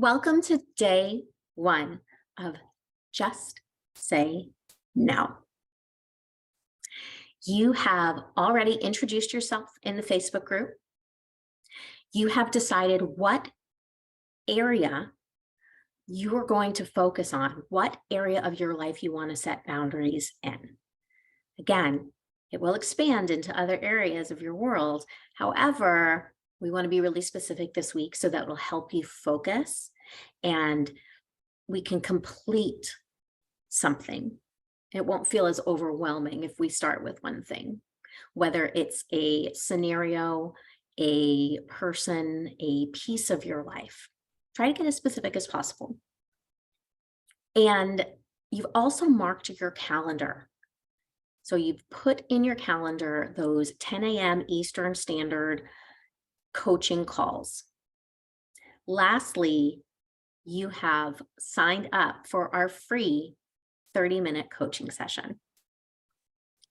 Welcome to day one of Just Say No. You have already introduced yourself in the Facebook group. You have decided what area you're going to focus on, what area of your life you want to set boundaries in. Again, it will expand into other areas of your world. However, we want to be really specific this week so that will help you focus and we can complete something. It won't feel as overwhelming if we start with one thing, whether it's a scenario, a person, a piece of your life. Try to get as specific as possible. And you've also marked your calendar. So you've put in your calendar those 10 a.m. Eastern Standard coaching calls. Lastly, you have signed up for our free 30-minute coaching session.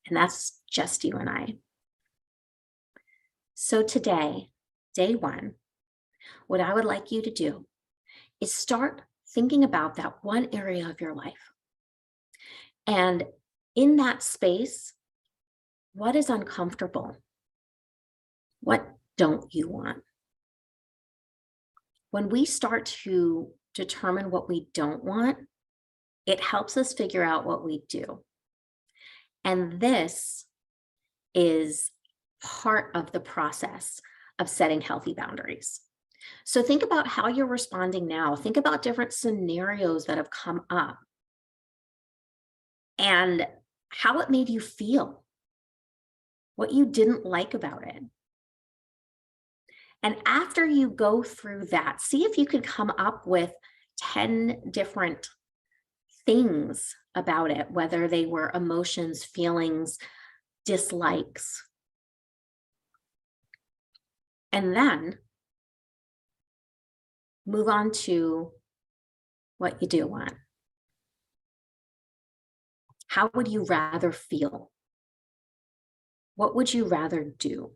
And that's just you and I. So today, day one, what I would like you to do is start thinking about that one area of your life. And in that space, what is uncomfortable? What don't you want? When we start to determine what we don't want, it helps us figure out what we do. And this is part of the process of setting healthy boundaries. So think about how you're responding now. Think about different scenarios that have come up and how it made you feel, what you didn't like about it. And after you go through that, see if you could come up with 10 different things about it, whether they were emotions, feelings, dislikes. And then move on to what you do want. How would you rather feel? What would you rather do?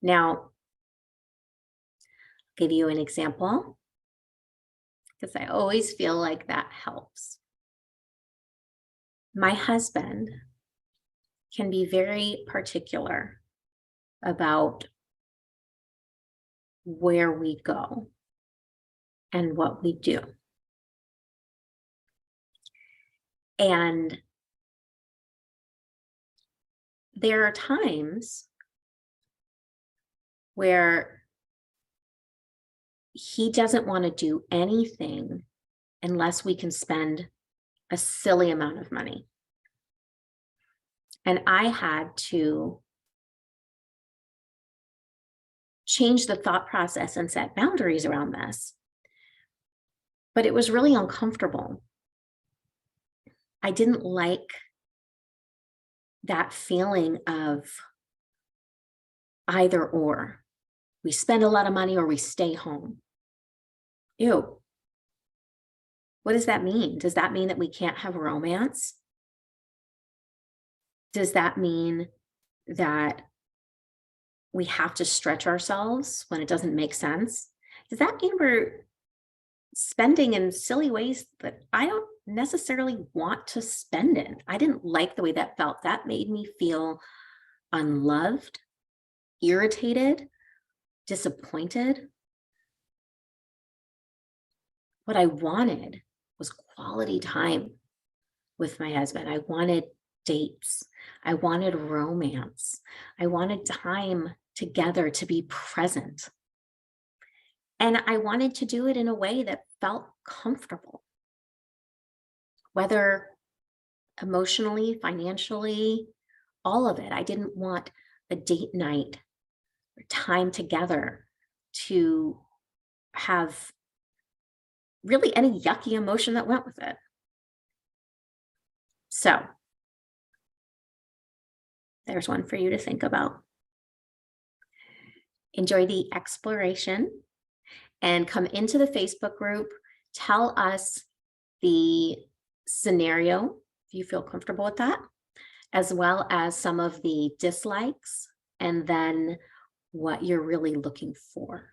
Now, I'll give you an example because I always feel like that helps. My husband can be very particular about where we go and what we do. And there are times where he doesn't want to do anything unless we can spend a silly amount of money. And I had to change the thought process and set boundaries around this. But it was really uncomfortable. I didn't like that feeling of either or. We spend a lot of money or we stay home. Ew. What does that mean? Does that mean that we can't have romance? Does that mean that we have to stretch ourselves when it doesn't make sense? Does that mean we're spending in silly ways that I don't necessarily want to spend in? I didn't like the way that felt. That made me feel unloved, irritated, disappointed. What I wanted was quality time with my husband. I wanted dates. I wanted romance. I wanted time together to be present. And I wanted to do it in a way that felt comfortable, whether emotionally, financially, all of it. I didn't want a date night or time together to have really any yucky emotion that went with it. So there's one for you to think about. Enjoy the exploration and come into the Facebook group. Tell us the scenario, if you feel comfortable with that, as well as some of the dislikes, and then what you're really looking for.